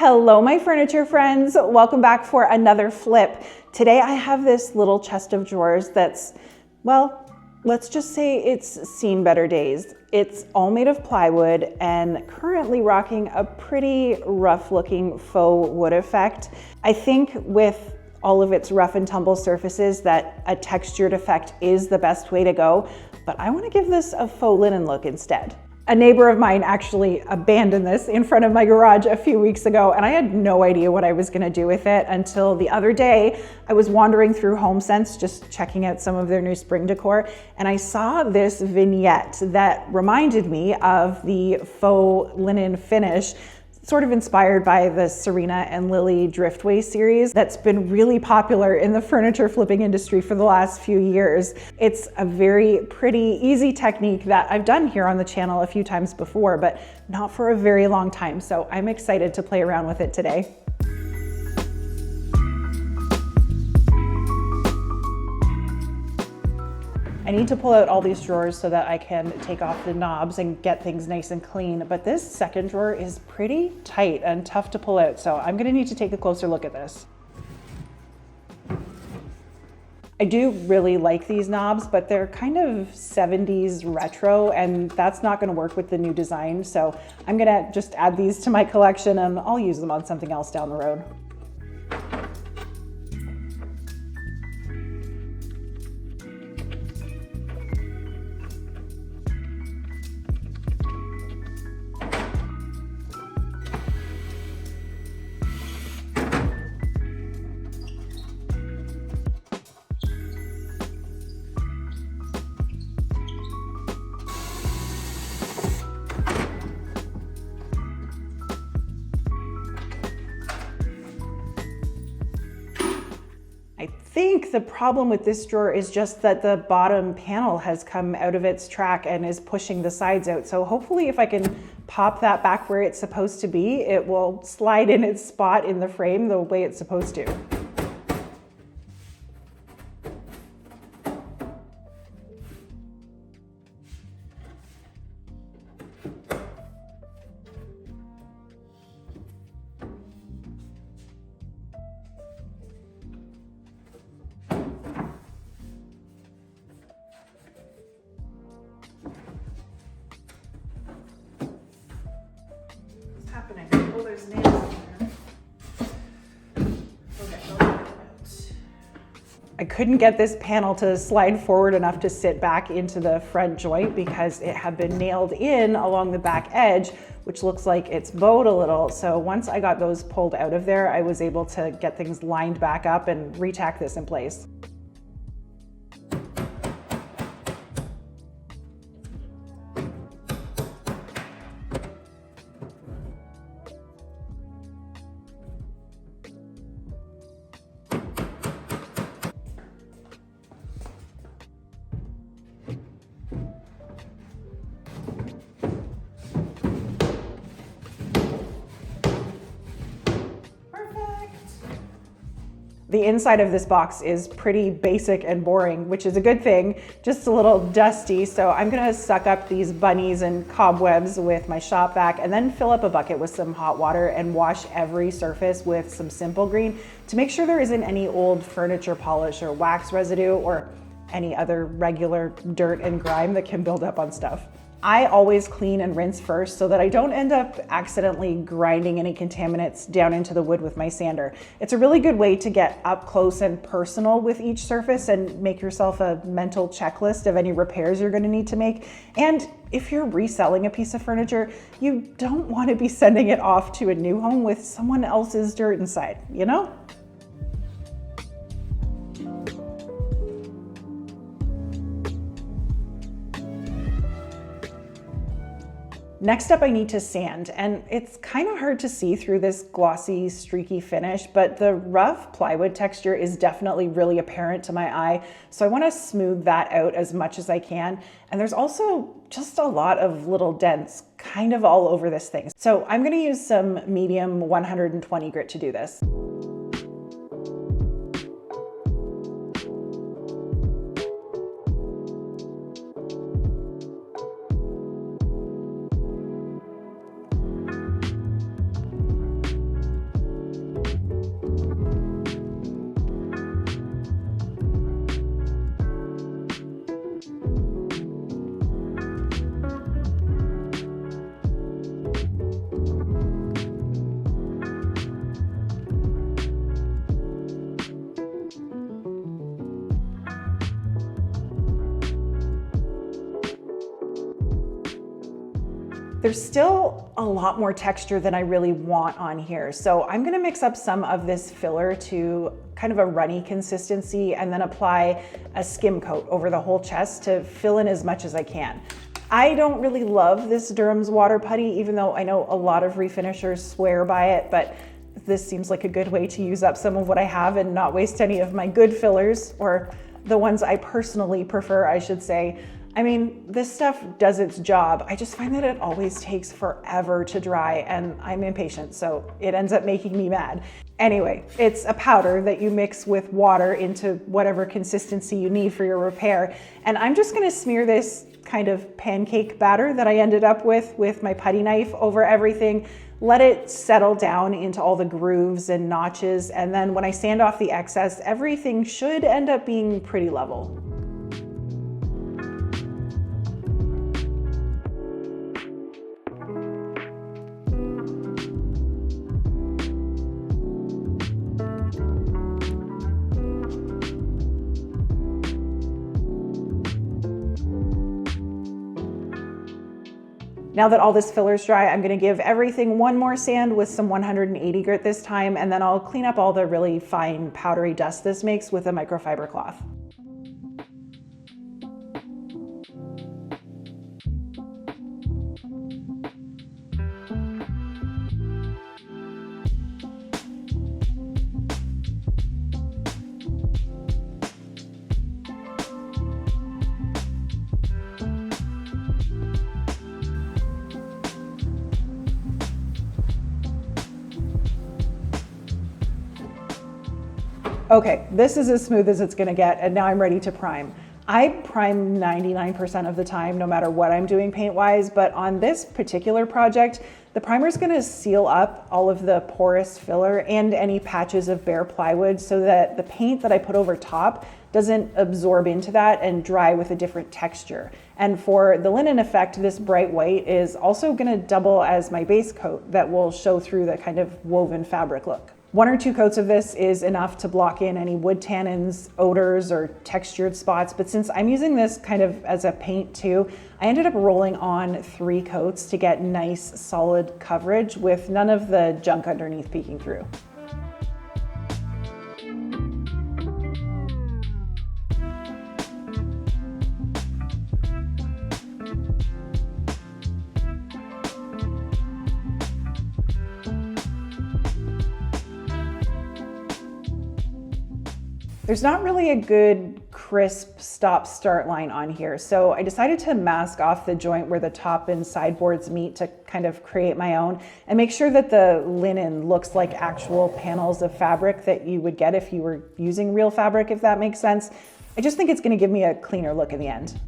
Hello, my furniture friends. Welcome back for another flip. Today I have this little chest of drawers that's, well, let's just say it's seen better days. It's all made of plywood and currently rocking a pretty rough looking faux wood effect. I think with all of its rough and tumble surfaces that a textured effect is the best way to go, but I want to give this a faux linen look instead. A neighbor of mine actually abandoned this in front of my garage a few weeks ago, and I had no idea what I was gonna do with it until the other day. I was wandering through HomeSense, just checking out some of their new spring decor, and I saw this vignette that reminded me of the faux linen finish, sort of inspired by the Serena and Lily Driftway series that's been really popular in the furniture flipping industry for the last few years. It's a very pretty, easy technique that I've done here on the channel a few times before, but not for a very long time. So I'm excited to play around with it today. I need to pull out all these drawers so that I can take off the knobs and get things nice and clean, but this second drawer is pretty tight and tough to pull out, so I'm gonna need to take a closer look at this. I do really like these knobs, but they're kind of 70s retro, and that's not gonna work with the new design, so I'm gonna just add these to my collection and I'll use them on something else down the road. I think the problem with this drawer is just that the bottom panel has come out of its track and is pushing the sides out. So hopefully if I can pop that back where it's supposed to be, it will slide in its spot in the frame the way it's supposed to. Happening. Oh, there's nails in there. Okay, I couldn't get this panel to slide forward enough to sit back into the front joint because it had been nailed in along the back edge, which looks like it's bowed a little. So once I got those pulled out of there, I was able to get things lined back up and re-tack this in place. The inside of this box is pretty basic and boring, which is a good thing, just a little dusty. So I'm gonna suck up these bunnies and cobwebs with my shop vac and then fill up a bucket with some hot water and wash every surface with some Simple Green to make sure there isn't any old furniture polish or wax residue or any other regular dirt and grime that can build up on stuff. I always clean and rinse first so that I don't end up accidentally grinding any contaminants down into the wood with my sander. It's a really good way to get up close and personal with each surface and make yourself a mental checklist of any repairs you're going to need to make. And if you're reselling a piece of furniture, you don't want to be sending it off to a new home with someone else's dirt inside, you know? Next up, I need to sand, and it's kind of hard to see through this glossy, streaky finish, but the rough plywood texture is definitely really apparent to my eye, so I want to smooth that out as much as I can. And there's also just a lot of little dents kind of all over this thing. So I'm going to use some medium 120 grit to do this. There's still a lot more texture than I really want on here. So I'm gonna mix up some of this filler to kind of a runny consistency and then apply a skim coat over the whole chest to fill in as much as I can. I don't really love this Durham's water putty, even though I know a lot of refinishers swear by it, but this seems like a good way to use up some of what I have and not waste any of my good fillers, or the ones I personally prefer, I should say. I mean, this stuff does its job. I just find that it always takes forever to dry and I'm impatient, so it ends up making me mad. Anyway, it's a powder that you mix with water into whatever consistency you need for your repair. And I'm just gonna smear this kind of pancake batter that I ended up with my putty knife over everything, let it settle down into all the grooves and notches. And then when I sand off the excess, everything should end up being pretty level. Now that all this filler's dry, I'm gonna give everything one more sand with some 180 grit this time, and then I'll clean up all the really fine powdery dust this makes with a microfiber cloth. Okay, this is as smooth as it's gonna get, and now I'm ready to prime. I prime 99% of the time, no matter what I'm doing paint-wise, but on this particular project, the primer's gonna seal up all of the porous filler and any patches of bare plywood so that the paint that I put over top doesn't absorb into that and dry with a different texture. And for the linen effect, this bright white is also gonna double as my base coat that will show through the kind of woven fabric look. 1 or 2 coats of this is enough to block in any wood tannins, odors, or textured spots. But since I'm using this kind of as a paint too, I ended up rolling on 3 coats to get nice solid coverage with none of the junk underneath peeking through. There's not really a good crisp stop-start line on here, so I decided to mask off the joint where the top and sideboards meet to kind of create my own and make sure that the linen looks like actual panels of fabric that you would get if you were using real fabric, if that makes sense. I just think it's gonna give me a cleaner look in the end.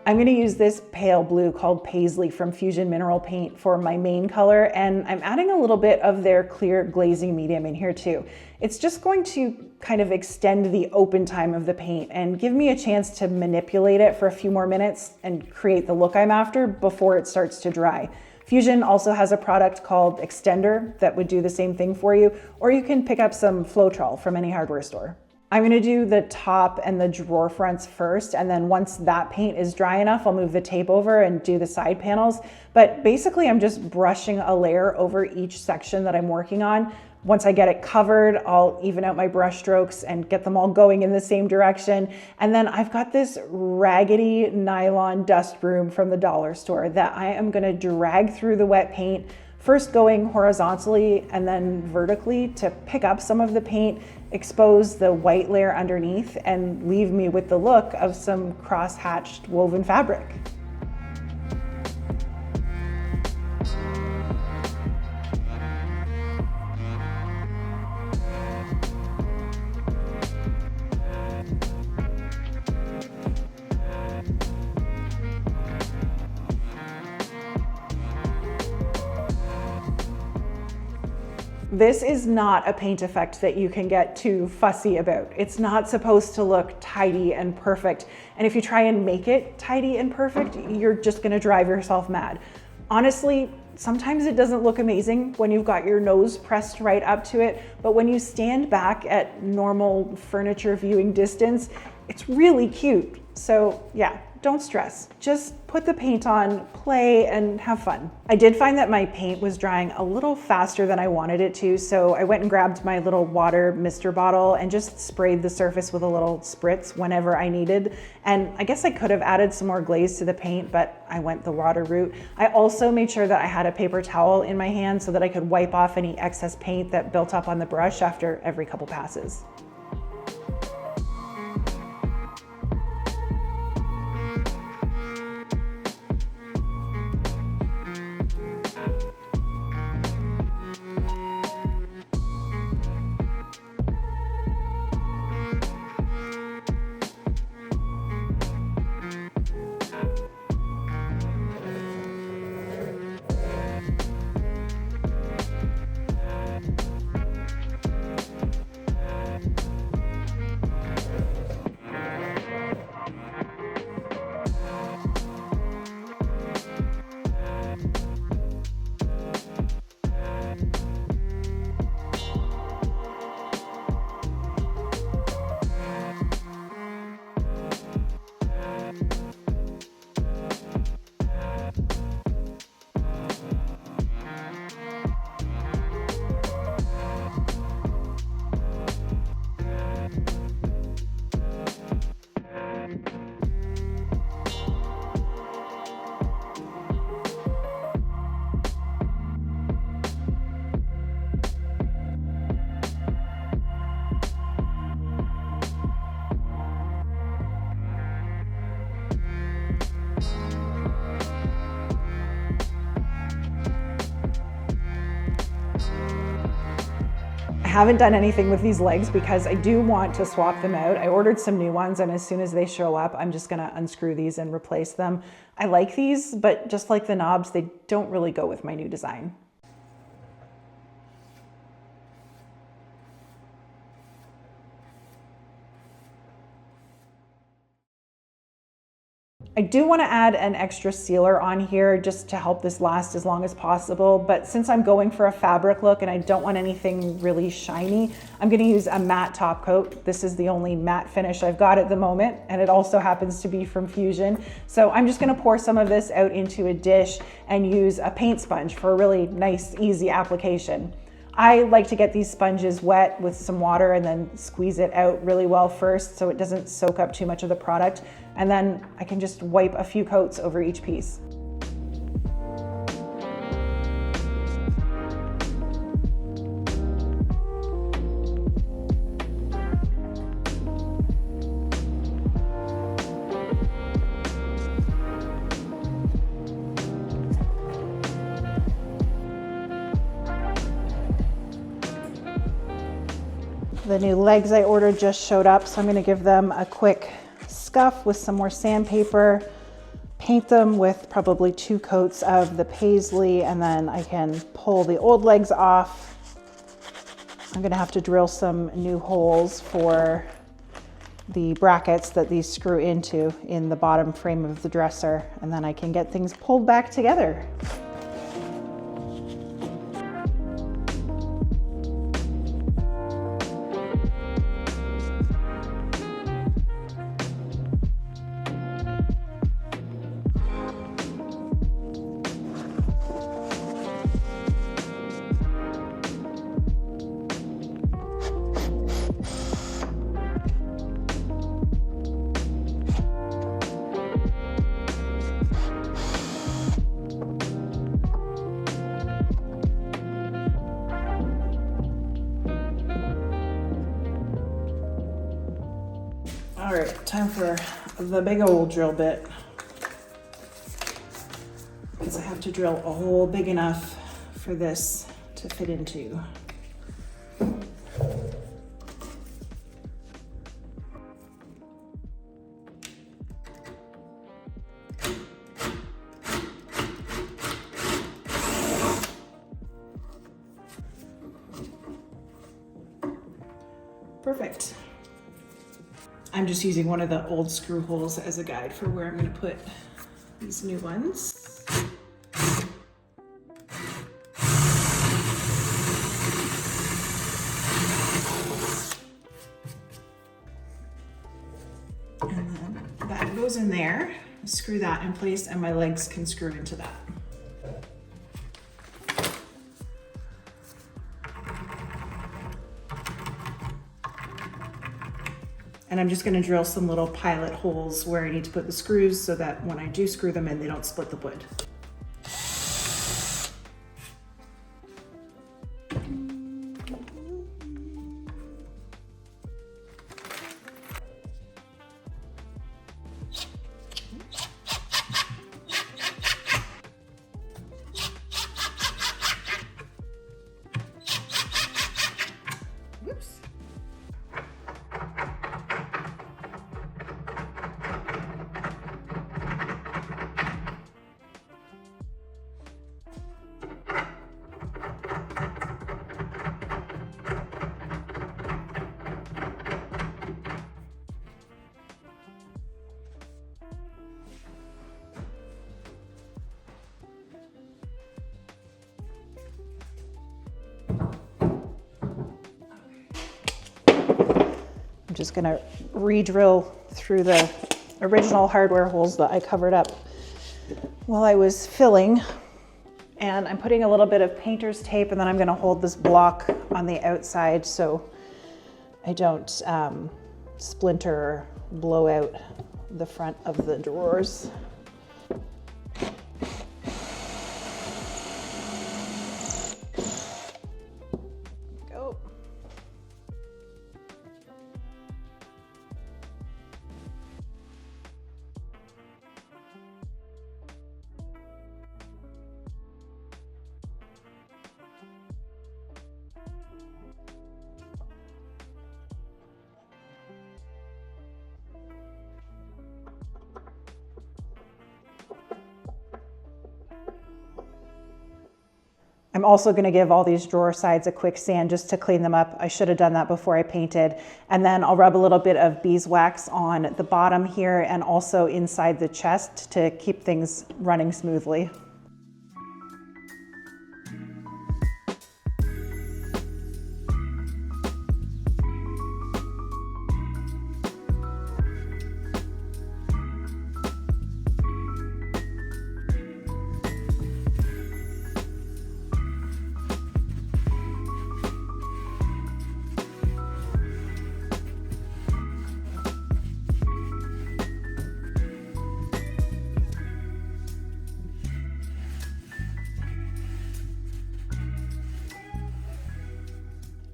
I'm gonna use this pale blue called Paisley from Fusion Mineral Paint for my main color, and I'm adding a little bit of their clear glazing medium in here too. It's just going to kind of extend the open time of the paint and give me a chance to manipulate it for a few more minutes and create the look I'm after before it starts to dry. Fusion also has a product called Extender that would do the same thing for you, or you can pick up some Floetrol from any hardware store. I'm gonna do the top and the drawer fronts first, and then once that paint is dry enough, I'll move the tape over and do the side panels. But basically, I'm just brushing a layer over each section that I'm working on. Once I get it covered, I'll even out my brush strokes and get them all going in the same direction. And then I've got this raggedy nylon dust broom from the dollar store that I am gonna drag through the wet paint, first going horizontally and then vertically to pick up some of the paint, expose the white layer underneath, and leave me with the look of some cross-hatched woven fabric. This is not a paint effect that you can get too fussy about. It's not supposed to look tidy and perfect. And if you try and make it tidy and perfect, you're just gonna drive yourself mad. Honestly, sometimes it doesn't look amazing when you've got your nose pressed right up to it, but when you stand back at normal furniture viewing distance, it's really cute. So yeah, don't stress. Just put the paint on, play, and have fun. I did find that my paint was drying a little faster than I wanted it to, so I went and grabbed my little water mister bottle and just sprayed the surface with a little spritz whenever I needed. And I guess I could have added some more glaze to the paint, but I went the water route. I also made sure that I had a paper towel in my hand so that I could wipe off any excess paint that built up on the brush after every couple passes. I haven't done anything with these legs because I do want to swap them out. I ordered some new ones, and as soon as they show up, I'm just gonna unscrew these and replace them. I like these, but just like the knobs, they don't really go with my new design. I do want to add an extra sealer on here just to help this last as long as possible, but since I'm going for a fabric look and I don't want anything really shiny, I'm going to use a matte top coat. This is the only matte finish I've got at the moment, and it also happens to be from Fusion. So I'm just going to pour some of this out into a dish and use a paint sponge for a really nice, easy application. I like to get these sponges wet with some water and then squeeze it out really well first so it doesn't soak up too much of the product. And then I can just wipe a few coats over each piece. The new legs I ordered just showed up, so I'm going to give them a quick scuff with some more sandpaper, paint them with probably 2 coats of the paisley, and then I can pull the old legs off. I'm going to have to drill some new holes for the brackets that these screw into in the bottom frame of the dresser, and then I can get things pulled back together. All right, time for the big old drill bit, because I have to drill a hole big enough for this to fit into. Perfect. I'm just using one of the old screw holes as a guide for where I'm going to put these new ones. And then that goes in there. screw that in place and my legs can screw into that. And I'm just gonna drill some little pilot holes where I need to put the screws so that when I do screw them in, they don't split the wood. Just gonna re-drill through the original hardware holes that I covered up while I was filling. And I'm putting a little bit of painter's tape, and then I'm gonna hold this block on the outside so I don't splinter or blow out the front of the drawers. I'm also going to give all these drawer sides a quick sand just to clean them up. I should have done that before I painted. And then I'll rub a little bit of beeswax on the bottom here and also inside the chest to keep things running smoothly.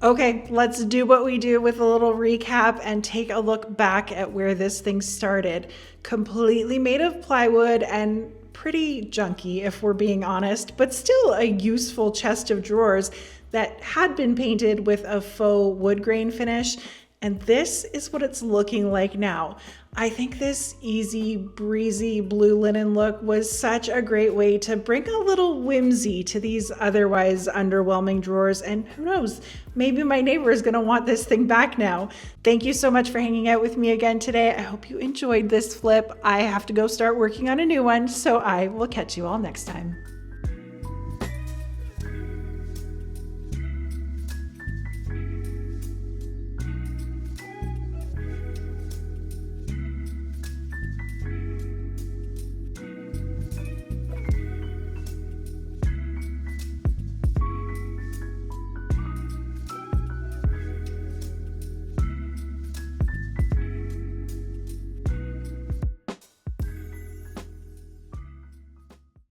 Okay, let's do what we do with a little recap and take a look back at where this thing started. Completely made of plywood and pretty junky, if we're being honest, but still a useful chest of drawers that had been painted with a faux wood grain finish. And this is what it's looking like now. I think this easy, breezy blue linen look was such a great way to bring a little whimsy to these otherwise underwhelming drawers. And who knows, maybe my neighbor is gonna want this thing back now. Thank you so much for hanging out with me again today. I hope you enjoyed this flip. I have to go start working on a new one, so I will catch you all next time.